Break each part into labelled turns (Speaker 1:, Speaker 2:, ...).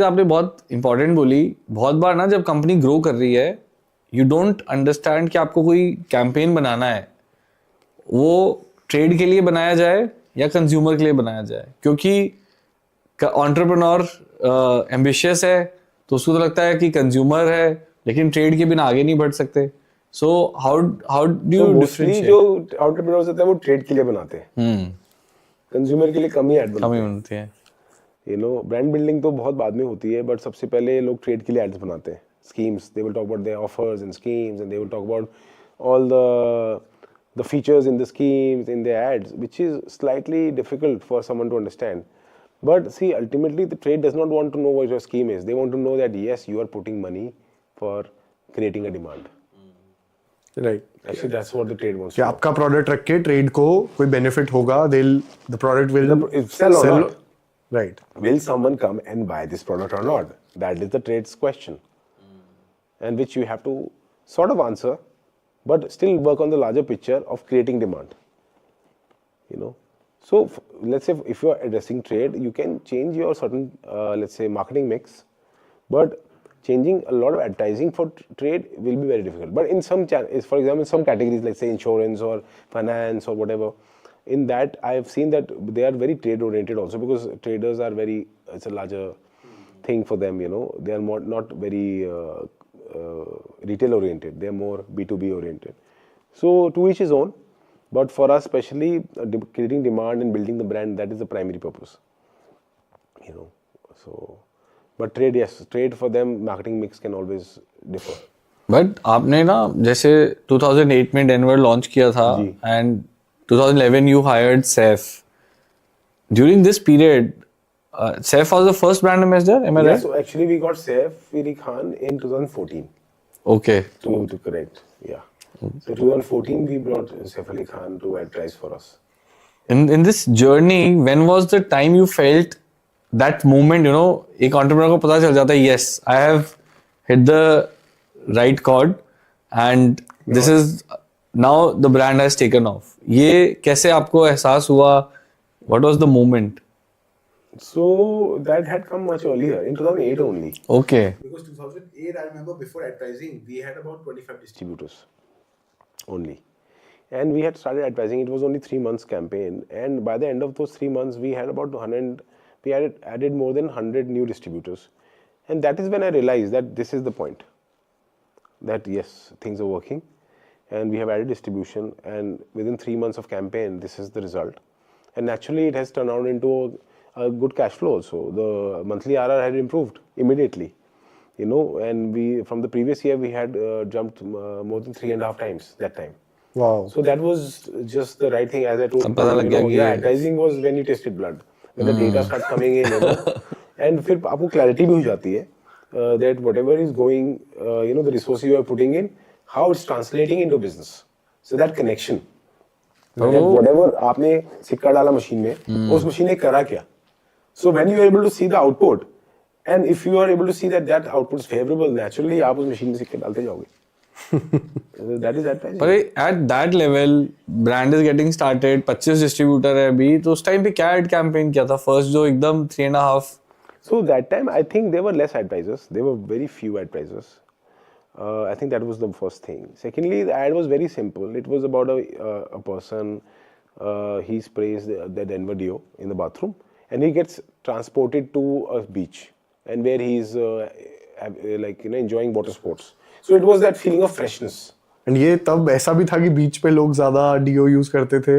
Speaker 1: आपने बहुत इंपॉर्टेंट बोली, बहुत बार ना जब कंपनी ग्रो कर रही है यू डोंट अंडरस्टैंड कि आपको कोई कैंपेन बनाना है, वो ट्रेड के लिए बनाया जाए या कंज्यूमर के लिए बनाया जाए, क्योंकि एंटरप्रेन्योर एम्बिशियस है तो उसको तो लगता है कि कंज्यूमर है लेकिन ट्रेड के बिना आगे नहीं बढ़ सकते. So how do you differentiate?
Speaker 2: जो एंटरप्रेन्योर्स होते हैं वो ट्रेड के लिए बनाते हैं, कंज्यूमर के लिए कम ही एड
Speaker 1: बनती है.
Speaker 2: ब्रांड बिल्डिंग तो बहुत बाद में होती है, बट सबसे पहले लोग ट्रेड के लिए एड्स बनाते हैं. Schemes, they will talk about their offers and schemes, and they will talk about all the features in the schemes in their ads, which is slightly difficult for someone to understand. But see, ultimately the trade does not want to know what your scheme is. They want to know that yes, you are putting money for creating a demand.
Speaker 3: Right.
Speaker 2: Actually, that's what the trade wants.
Speaker 3: कि आपका product रख के trade को कोई benefit होगा, the product will
Speaker 2: sell or not.
Speaker 3: Right.
Speaker 2: Will someone come and buy this product or not? That is the trade's question. And which you have to sort of answer, but still work on the larger picture of creating demand. So let's say if you are addressing trade, you can change your certain, let's say, marketing mix, but changing a lot of advertising for trade will be very difficult. But in some for example, in some categories, like say insurance or finance or whatever, in that I have seen that they are very trade oriented also, because traders are very, it's a larger thing for them. They are not very retail oriented, they are more B2B oriented. So to each his own, but for us especially, creating demand and building the brand, that is the primary purpose. So but trade, yes, trade for them marketing mix can always differ.
Speaker 1: But आपने ना जैसे 2008 में Denver launch किया था and 2011 you hired Saif. During this period Saif was the first brand ambassador, am I right?
Speaker 2: So actually we got Saif Khan in 2014.
Speaker 1: Okay.
Speaker 2: To correct, yeah. So 2014 we brought Saif Ali Khan to advertise for us.
Speaker 1: In this journey, when was the time you felt that moment, एक entrepreneur को पता चल जाता है, yes, I have hit the right chord and this is now the brand has taken off. ये कैसे आपको एहसास हुआ? What was the moment?
Speaker 2: So that had come much earlier, in 2008 only.
Speaker 1: Okay.
Speaker 2: Because 2008, I remember before advertising, we had about 25 distributors only. And we had started advertising, it was only 3 months campaign. And by the end of those 3 months, we had about 100, we had added more than 100 new distributors. And that is when I realized that this is the point. That yes, things are working. And we have added distribution. And within 3 months of campaign, this is the result. And naturally, it has turned out into a good cash flow also. The monthly RR had improved immediately, and we, from the previous year, we had jumped more than 3.5 times that time.
Speaker 3: Wow.
Speaker 2: So that was just the right thing, as I told you. Advertising was when you tasted blood, when the data starts coming in, and फिर आपको clarity भी हो जाती है that whatever is going, the resources you are putting in, how it's translating into business. So that connection, whatever आपने सिक्का डाला machine में, उस मशीन ने करा क्या? So when you are able to see the output, and if you are able to see that output is favorable, naturally आप उस मशीन में सिक्के डालते जाओगे. That is advertising.
Speaker 1: But at that level, brand is getting started, 25 distributor है अभी, तो उस टाइम पे क्या ad campaign किया था first जो एकदम 3.5?
Speaker 2: So that time I think there were less advertisers. There were very few advertisers. I think that was the first thing. Secondly, the ad was very simple. It was about a person. He sprays the Denver Deo in the bathroom. And he gets transported to a beach, and where he's enjoying water sports. So it was that feeling of freshness.
Speaker 3: And ये तब ऐसा भी था कि बीच पे लोग ज़्यादा DO use करते थे.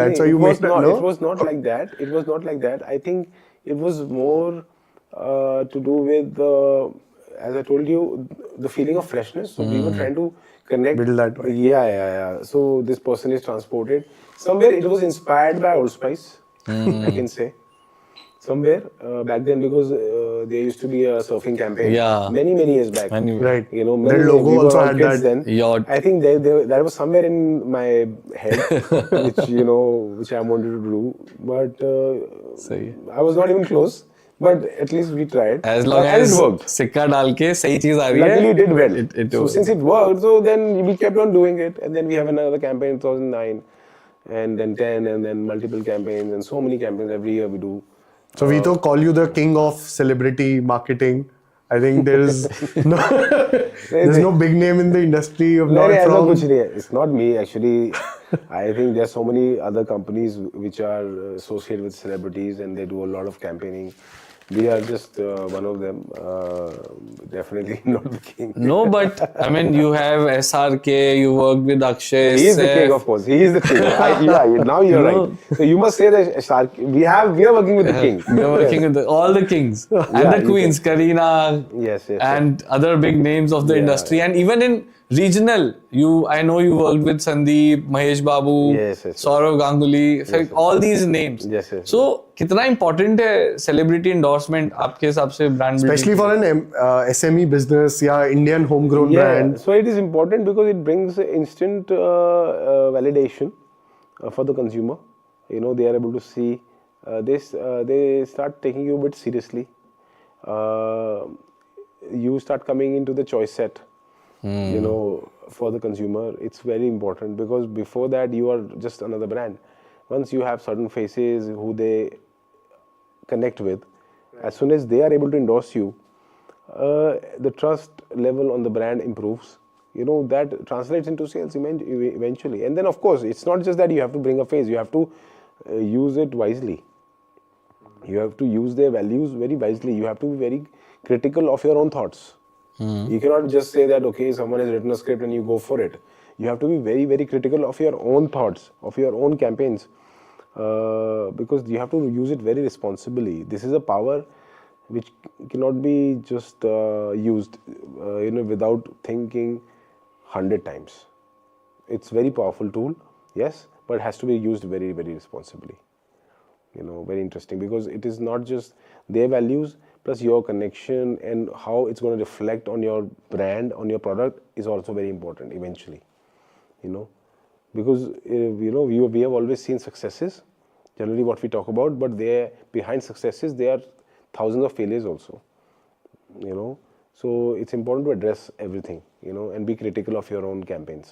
Speaker 3: That's why you made that, no?
Speaker 2: It was not like that. It was not like that. I think it was more to do with as I told you, the feeling of freshness. So we were trying to connect.
Speaker 3: Build that way.
Speaker 2: Yeah. So this person is transported. Somewhere it was inspired by Old Spice, I can say. Somewhere back then, because there used to be a surfing campaign many years back.
Speaker 3: Right.
Speaker 2: Their
Speaker 3: logo also had that.
Speaker 2: Then. I think there was somewhere in my head which I wanted to do, but I was not even close. But at least we tried.
Speaker 1: As long as
Speaker 2: it worked.
Speaker 1: सिक्का डाल के सही चीज आ रही है.
Speaker 2: Luckily it did well. So since it worked, so then we kept on doing it, and then we have another campaign in 2009, and then 10, and then multiple campaigns, and so many campaigns every year we do.
Speaker 3: So we to call you the king of celebrity marketing. I think there's no big name in the industry of
Speaker 2: नहीं
Speaker 3: not
Speaker 2: ऐसा
Speaker 3: from.
Speaker 2: कुछ नहीं है. It's not me actually. I think there's so many other companies which are associated with celebrities and they do a lot of campaigning. We are just one of them. Definitely not the king.
Speaker 1: No, but I mean, you have SRK, you work with Akshay.
Speaker 2: He is the king,
Speaker 1: Saif.
Speaker 2: of course. He is the king. Now you're right. So you must say that we are working with the king.
Speaker 1: We are working with all the kings and
Speaker 2: Yeah,
Speaker 1: the
Speaker 2: you
Speaker 1: queens, Kareena,
Speaker 2: Yes.
Speaker 1: and other big names of the
Speaker 2: Yeah,
Speaker 1: industry, and even in regional, I know you worked with Sandeep, Mahesh Babu,
Speaker 2: Yes.
Speaker 1: Sourav Ganguly, in fact, all these names.
Speaker 2: Yes.
Speaker 1: So, कितना important है celebrity endorsement आपके हिसाब से brand building?
Speaker 3: Especially for an SME business, yeah, Indian homegrown
Speaker 2: Yeah,
Speaker 3: brand.
Speaker 2: so it is important because it brings instant validation for the consumer. You know, they are able to see this. They start taking you a bit seriously. You start coming into the choice set. You know, for the consumer, it's very important because before that you are just another brand. Once you have certain faces who they connect with, as soon as they are able to endorse you, the trust level on the brand improves. You know, that translates into sales eventually. And then of course, it's not just that you have to bring a face, you have to use it wisely. You have to use their values very wisely. You have to be very critical of your own thoughts. You cannot just say that, okay, someone has written a script and you go for it. You have to be very, very critical of your own thoughts, of your own campaigns, because you have to use it very responsibly. This is a power which cannot be just used, without thinking 100 times. It's very powerful tool, yes, but it has to be used very, very responsibly. You know, very interesting because it is not just their values plus your connection and how it's going to reflect on your brand, on your product is also very important eventually. You know, because we have always seen successes, generally what we talk about, but there behind successes there are thousands of failures also. You know, so it's important to address everything, you know, and be critical of your own campaigns.